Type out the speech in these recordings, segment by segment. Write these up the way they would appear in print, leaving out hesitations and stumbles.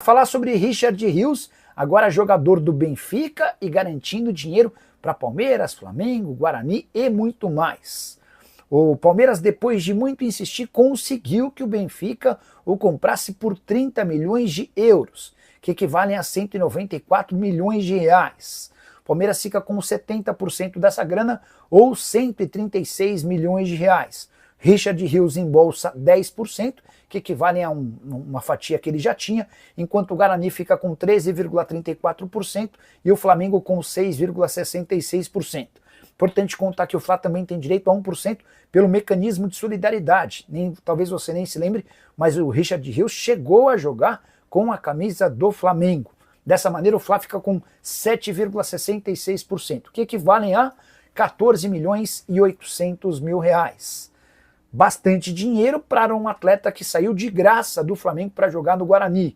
Falar sobre Richard Rios, agora jogador do Benfica e garantindo dinheiro para Palmeiras, Flamengo, Guarani e muito mais. O Palmeiras, depois de muito insistir, conseguiu que o Benfica o comprasse por 30 milhões de euros, que equivalem a 194 milhões de reais. O Palmeiras fica com 70% dessa grana, ou 136 milhões de reais. Richard Rios embolsa 10%, que equivalem a uma fatia que ele já tinha, enquanto o Guarani fica com 13,34% e o Flamengo com 6,66%. Importante contar que o Fla também tem direito a 1% pelo mecanismo de solidariedade. Talvez você nem se lembre, mas o Richard Rios chegou a jogar com a camisa do Flamengo. Dessa maneira o Fla fica com 7,66%, que equivalem a 14 milhões e 800 mil reais. Bastante dinheiro para um atleta que saiu de graça do Flamengo para jogar no Guarani.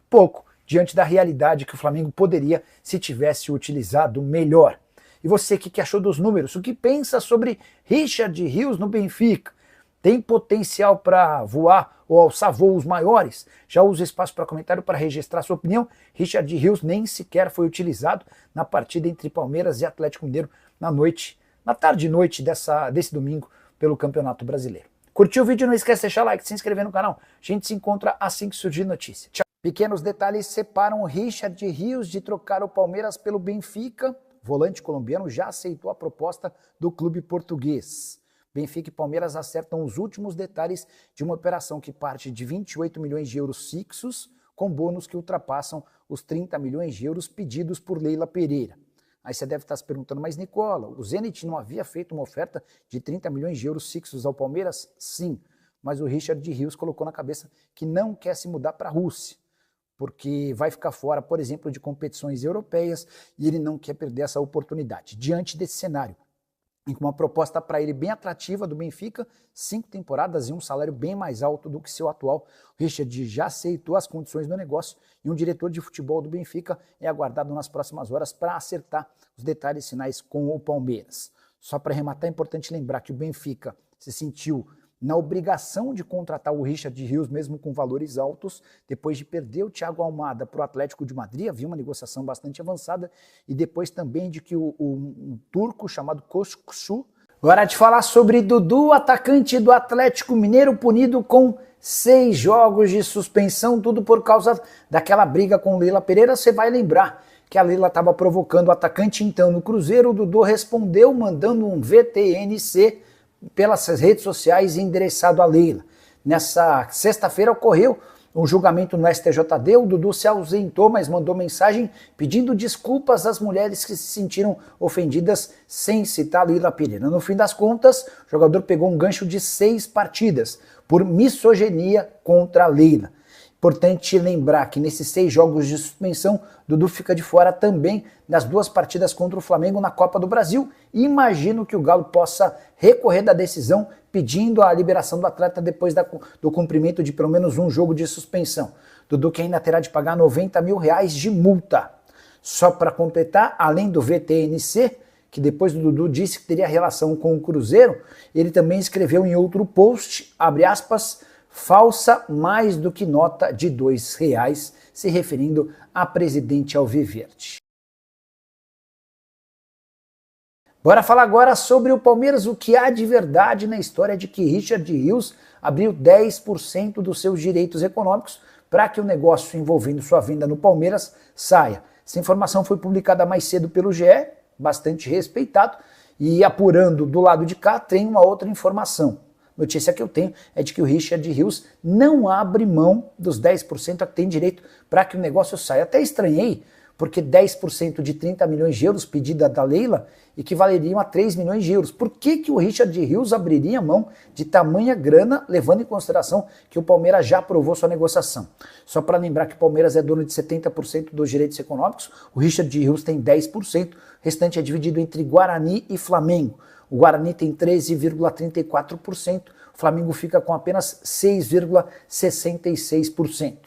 Pouco, diante da realidade que o Flamengo poderia se tivesse utilizado melhor. E você, o que achou dos números? O que pensa sobre Richard Rios no Benfica? Tem potencial para voar ou alçar voos maiores? Já usa espaço para comentário para registrar sua opinião. Richard Rios nem sequer foi utilizado na partida entre Palmeiras e Atlético Mineiro na tarde e noite desse domingo pelo Campeonato Brasileiro. Curtiu o vídeo? Não esquece de deixar like, se inscrever no canal. A gente se encontra assim que surgir notícia. Tchau. Pequenos detalhes separam Richard Rios de trocar o Palmeiras pelo Benfica. O volante colombiano já aceitou a proposta do clube português. Benfica e Palmeiras acertam os últimos detalhes de uma operação que parte de 28 milhões de euros fixos, com bônus que ultrapassam os 30 milhões de euros pedidos por Leila Pereira. Aí você deve estar se perguntando, mas Nicola, o Zenit não havia feito uma oferta de 30 milhões de euros fixos ao Palmeiras? Sim, mas o Richard Rios colocou na cabeça que não quer se mudar para a Rússia, porque vai ficar fora, por exemplo, de competições europeias e ele não quer perder essa oportunidade. Diante desse cenário, em uma proposta para ele bem atrativa do Benfica, 5 temporadas e um salário bem mais alto do que seu atual, o Richard já aceitou as condições do negócio e um diretor de futebol do Benfica é aguardado nas próximas horas para acertar os detalhes finais com o Palmeiras. Só para arrematar, é importante lembrar que o Benfica se sentiu na obrigação de contratar o Richard Rios, mesmo com valores altos, depois de perder o Thiago Almada para o Atlético de Madrid, havia uma negociação bastante avançada, e depois também de que um turco chamado Koşku. Agora de falar sobre Dudu, atacante do Atlético Mineiro, punido com 6 jogos de suspensão, tudo por causa daquela briga com Leila Pereira. Você vai lembrar que a Leila estava provocando o atacante então no Cruzeiro, o Dudu respondeu mandando um VTNC pelas redes sociais endereçado a Leila. Nessa sexta-feira ocorreu um julgamento no STJD, o Dudu se ausentou, mas mandou mensagem pedindo desculpas às mulheres que se sentiram ofendidas sem citar Leila Pereira. No fim das contas, o jogador pegou um gancho de 6 partidas por misoginia contra a Leila. Importante lembrar que nesses 6 jogos de suspensão, Dudu fica de fora também nas 2 partidas contra o Flamengo na Copa do Brasil. E imagino que o Galo possa recorrer da decisão pedindo a liberação do atleta depois do cumprimento de pelo menos um jogo de suspensão. Dudu que ainda terá de pagar 90 mil reais de multa. Só para completar, além do VTNC, que depois do Dudu disse que teria relação com o Cruzeiro, ele também escreveu em outro post, abre aspas, falsa mais do que nota de R$2, se referindo a presidente Alviverde. Bora falar agora sobre o Palmeiras, o que há de verdade na história de que Richard Rios abriu 10% dos seus direitos econômicos para que o negócio envolvendo sua venda no Palmeiras saia. Essa informação foi publicada mais cedo pelo GE, bastante respeitado, e apurando do lado de cá tem uma outra informação. Notícia que eu tenho é de que o Richard Rios não abre mão dos 10% a que tem direito para que o negócio saia. Até estranhei, porque 10% de 30 milhões de euros pedida da Leila equivaleriam a 3 milhões de euros. Por que o Richard Rios abriria mão de tamanha grana, levando em consideração que o Palmeiras já aprovou sua negociação? Só para lembrar que o Palmeiras é dono de 70% dos direitos econômicos, o Richard Rios tem 10%, o restante é dividido entre Guarani e Flamengo. O Guarani tem 13,34%, o Flamengo fica com apenas 6,66%.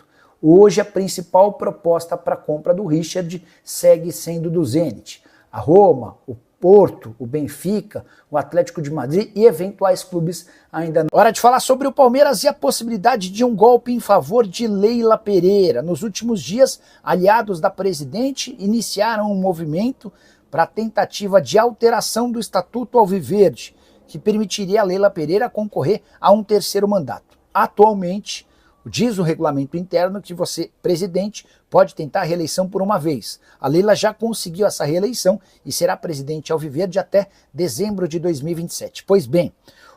Hoje a principal proposta para a compra do Richard segue sendo do Zenit. A Roma, Porto, o Benfica, o Atlético de Madrid e eventuais clubes ainda não. Hora de falar sobre o Palmeiras e a possibilidade de um golpe em favor de Leila Pereira. Nos últimos dias, aliados da presidente iniciaram um movimento para a tentativa de alteração do Estatuto Alviverde, que permitiria a Leila Pereira concorrer a um terceiro mandato. Atualmente, diz o regulamento interno que você, presidente, pode tentar a reeleição por uma vez. A Leila já conseguiu essa reeleição e será presidente alviverde até dezembro de 2027. Pois bem,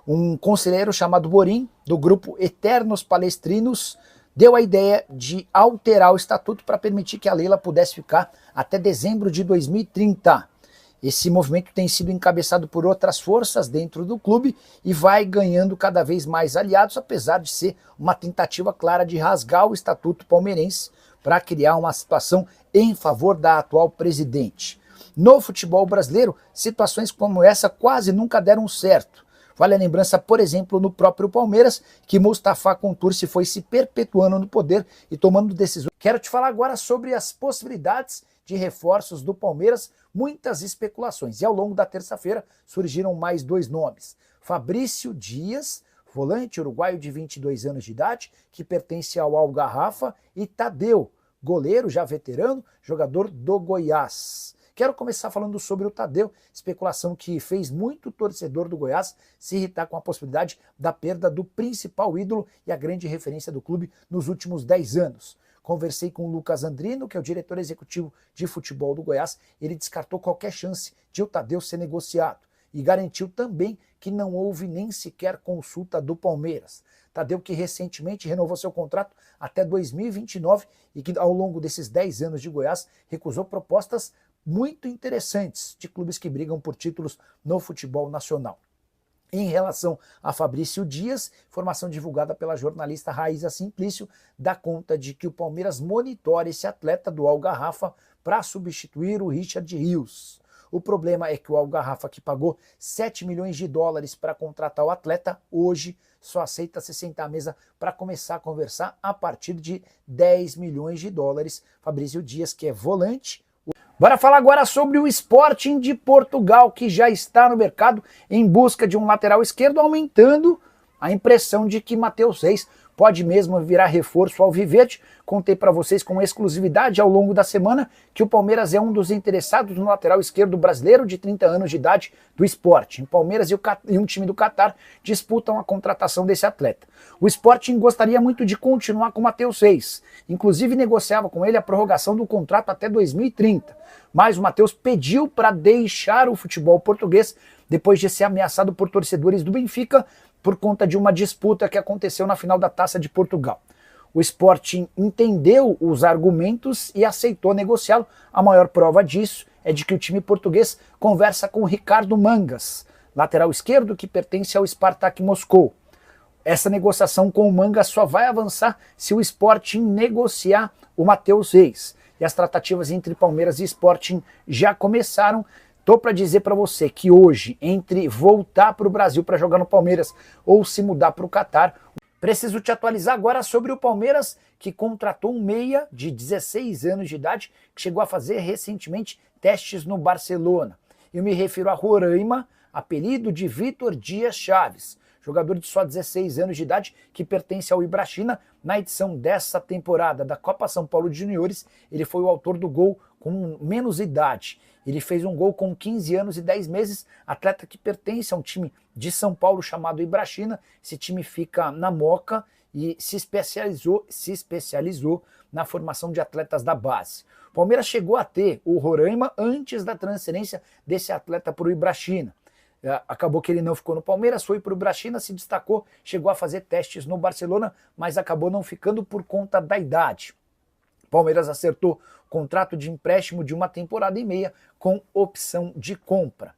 um conselheiro chamado Borim, do grupo Eternos Palestrinos, deu a ideia de alterar o estatuto para permitir que a Leila pudesse ficar até dezembro de 2030. Esse movimento tem sido encabeçado por outras forças dentro do clube e vai ganhando cada vez mais aliados, apesar de ser uma tentativa clara de rasgar o estatuto palmeirense para criar uma situação em favor da atual presidente. No futebol brasileiro, situações como essa quase nunca deram certo. Vale a lembrança, por exemplo, no próprio Palmeiras, que Mustafa Contursi foi se perpetuando no poder e tomando decisões. Quero te falar agora sobre as possibilidades de reforços do Palmeiras, muitas especulações. E ao longo da terça-feira surgiram mais dois nomes. Fabrício Dias, volante uruguaio de 22 anos de idade, que pertence ao Algarrafa, e Tadeu, goleiro já veterano, jogador do Goiás. Quero começar falando sobre o Tadeu, especulação que fez muito torcedor do Goiás se irritar com a possibilidade da perda do principal ídolo e a grande referência do clube nos últimos 10 anos. Conversei com o Lucas Andrino, que é o diretor executivo de futebol do Goiás. Ele descartou qualquer chance de o Tadeu ser negociado e garantiu também que não houve nem sequer consulta do Palmeiras. Tadeu, que recentemente renovou seu contrato até 2029 e que ao longo desses 10 anos de Goiás recusou propostas muito interessantes de clubes que brigam por títulos no futebol nacional. Em relação a Fabrício Dias, informação divulgada pela jornalista Raíza Simplício dá conta de que o Palmeiras monitora esse atleta do Algarrafa para substituir o Richard Rios. O problema é que o Algarrafa, que pagou 7 milhões de dólares para contratar o atleta, hoje só aceita se sentar à mesa para começar a conversar a partir de 10 milhões de dólares. Fabrício Dias, que é volante. Bora falar agora sobre o Sporting de Portugal, que já está no mercado em busca de um lateral esquerdo, aumentando a impressão de que Matheus Reis pode mesmo virar reforço alviverde. Contei para vocês com exclusividade ao longo da semana que o Palmeiras é um dos interessados no lateral esquerdo brasileiro de 30 anos de idade do Sporting. O Palmeiras e um time do Catar disputam a contratação desse atleta. O Sporting gostaria muito de continuar com o Matheus Reis, inclusive negociava com ele a prorrogação do contrato até 2030, mas o Matheus pediu para deixar o futebol português depois de ser ameaçado por torcedores do Benfica por conta de uma disputa que aconteceu na final da Taça de Portugal. O Sporting entendeu os argumentos e aceitou negociá-lo. A maior prova disso é de que o time português conversa com o Ricardo Mangas, lateral esquerdo que pertence ao Spartak Moscou. Essa negociação com o Mangas só vai avançar se o Sporting negociar o Matheus Reis. E as tratativas entre Palmeiras e Sporting já começaram. Estou para dizer para você que hoje, entre voltar para o Brasil para jogar no Palmeiras ou se mudar para o Catar, preciso te atualizar agora sobre o Palmeiras, que contratou um meia de 16 anos de idade, que chegou a fazer recentemente testes no Barcelona. Eu me refiro a Roraima, apelido de Vitor Dias Chaves, jogador de só 16 anos de idade, que pertence ao Ibrachina. Na edição dessa temporada da Copa São Paulo de Juniores, ele foi o autor do gol com menos idade. Ele fez um gol com 15 anos e 10 meses, atleta que pertence a um time de São Paulo chamado Ibrachina. Esse time fica na Moca e se especializou na formação de atletas da base. O Palmeiras chegou a ter o Roraima antes da transferência desse atleta para o Ibrachina. Acabou que ele não ficou no Palmeiras, foi para o Ibrachina, se destacou, chegou a fazer testes no Barcelona, mas acabou não ficando por conta da idade. O Palmeiras acertou contrato de empréstimo de 1 temporada e meia com opção de compra.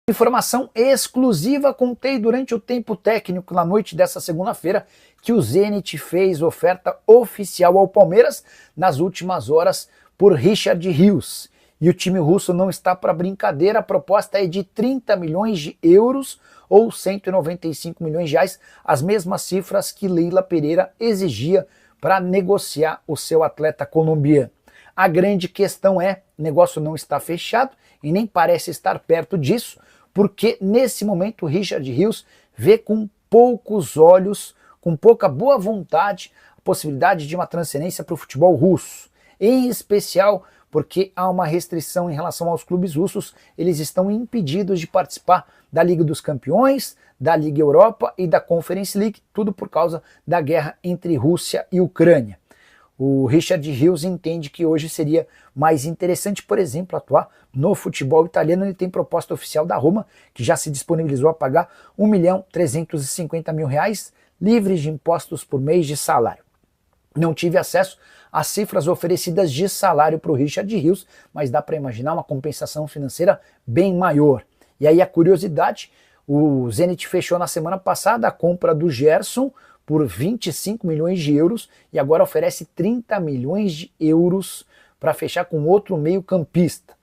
Informação exclusiva, contei durante o tempo técnico na noite dessa segunda-feira que o Zenit fez oferta oficial ao Palmeiras nas últimas horas por Richard Rios. E o time russo não está para brincadeira, a proposta é de 30 milhões de euros ou 195 milhões de reais, as mesmas cifras que Leila Pereira exigia para negociar o seu atleta colombiano. A grande questão é, o negócio não está fechado e nem parece estar perto disso, porque nesse momento o Richard Rios vê com poucos olhos, com pouca boa vontade, a possibilidade de uma transferência para o futebol russo, em especial porque há uma restrição em relação aos clubes russos, eles estão impedidos de participar da Liga dos Campeões, da Liga Europa e da Conference League, tudo por causa da guerra entre Rússia e Ucrânia. O Richard Rios entende que hoje seria mais interessante, por exemplo, atuar no futebol italiano. Ele tem proposta oficial da Roma, que já se disponibilizou a pagar R$1.350.000 livres de impostos por mês de salário. Não tive acesso às cifras oferecidas de salário para o Richard Rios, mas dá para imaginar uma compensação financeira bem maior. E aí a curiosidade, o Zenit fechou na semana passada a compra do Gerson por 25 milhões de euros e agora oferece 30 milhões de euros para fechar com outro meio-campista.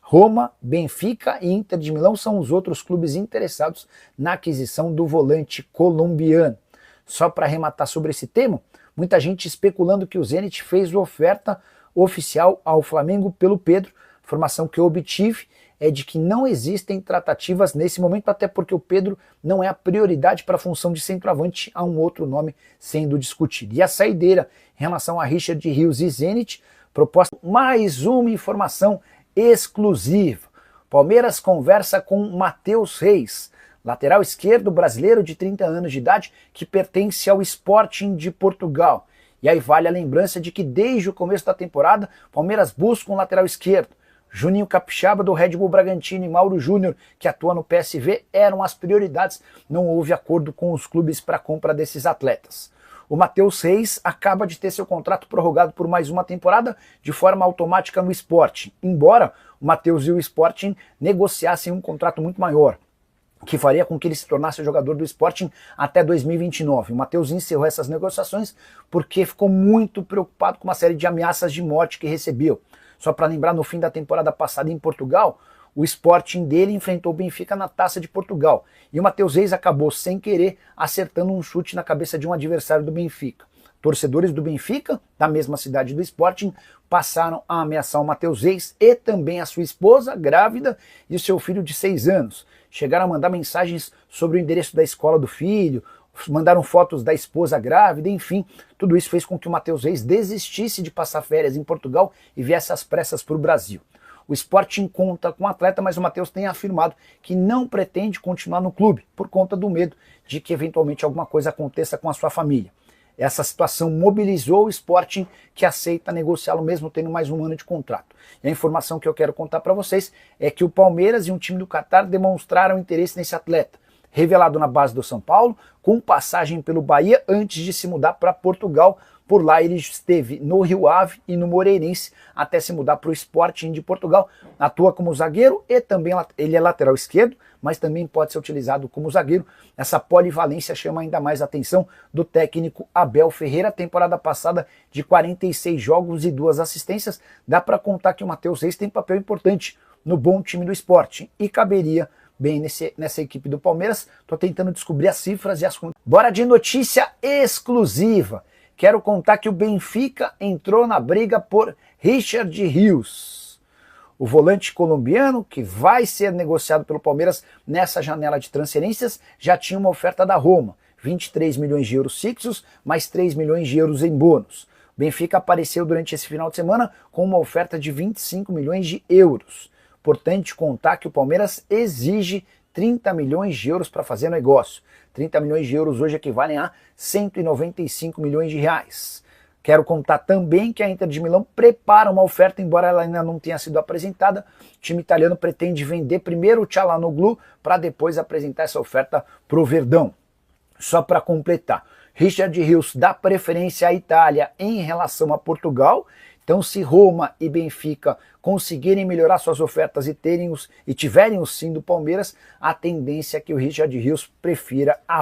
Roma, Benfica e Inter de Milão são os outros clubes interessados na aquisição do volante colombiano. Só para arrematar sobre esse tema, muita gente especulando que o Zenit fez oferta oficial ao Flamengo pelo Pedro. A informação que eu obtive é de que não existem tratativas nesse momento, até porque o Pedro não é a prioridade para a função de centroavante, há um outro nome sendo discutido. E a saideira em relação a Richard Rios e Zenit, proposta mais uma informação exclusiva. Palmeiras conversa com Matheus Reis, lateral esquerdo brasileiro de 30 anos de idade, que pertence ao Sporting de Portugal. E aí vale a lembrança de que desde o começo da temporada, Palmeiras busca um lateral esquerdo. Juninho Capixaba do Red Bull Bragantino e Mauro Júnior, que atua no PSV, eram as prioridades. Não houve acordo com os clubes para a compra desses atletas. O Matheus Reis acaba de ter seu contrato prorrogado por mais uma temporada de forma automática no Sporting, embora o Matheus e o Sporting negociassem um contrato muito maior, que faria com que ele se tornasse jogador do Sporting até 2029. O Matheus encerrou essas negociações porque ficou muito preocupado com uma série de ameaças de morte que recebeu. Só para lembrar, no fim da temporada passada em Portugal, o Sporting dele enfrentou o Benfica na Taça de Portugal. E o Matheus Reis acabou, sem querer, acertando um chute na cabeça de um adversário do Benfica. Torcedores do Benfica, da mesma cidade do Sporting, passaram a ameaçar o Matheus Reis e também a sua esposa, grávida, e o seu filho de 6 anos. Chegaram a mandar mensagens sobre o endereço da escola do filho, mandaram fotos da esposa grávida, enfim, tudo isso fez com que o Matheus Reis desistisse de passar férias em Portugal e viesse às pressas para o Brasil. O Sporting conta com o atleta, mas o Matheus tem afirmado que não pretende continuar no clube por conta do medo de que eventualmente alguma coisa aconteça com a sua família. Essa situação mobilizou o Sporting, que aceita negociá-lo mesmo tendo mais um ano de contrato. E a informação que eu quero contar para vocês é que o Palmeiras e um time do Catar demonstraram interesse nesse atleta, revelado na base do São Paulo, com passagem pelo Bahia antes de se mudar para Portugal. Por lá ele esteve no Rio Ave e no Moreirense até se mudar para o Sporting de Portugal. Atua como zagueiro e também ele é lateral esquerdo, mas também pode ser utilizado como zagueiro. Essa polivalência chama ainda mais a atenção do técnico Abel Ferreira. Temporada passada de 46 jogos e 2 assistências. Dá para contar que o Matheus Reis tem papel importante no bom time do Sporting e caberia bem nessa equipe do Palmeiras. Estou tentando descobrir as cifras e as contas. Bora de notícia exclusiva. Quero contar que o Benfica entrou na briga por Richard Rios. O volante colombiano, que vai ser negociado pelo Palmeiras nessa janela de transferências, já tinha uma oferta da Roma. 23 milhões de euros fixos, mais 3 milhões de euros em bônus. O Benfica apareceu durante esse final de semana com uma oferta de 25 milhões de euros. Importante contar que o Palmeiras exige 30 milhões de euros para fazer negócio. 30 milhões de euros hoje equivalem a 195 milhões de reais. Quero contar também que a Inter de Milão prepara uma oferta, embora ela ainda não tenha sido apresentada. O time italiano pretende vender primeiro o Çalhanoğlu para depois apresentar essa oferta para o Verdão. Só para completar, Richard Rios dá preferência à Itália em relação a Portugal. Então, se Roma e Benfica conseguirem melhorar suas ofertas e tiverem o sim do Palmeiras, a tendência é que o Richard Rios prefira a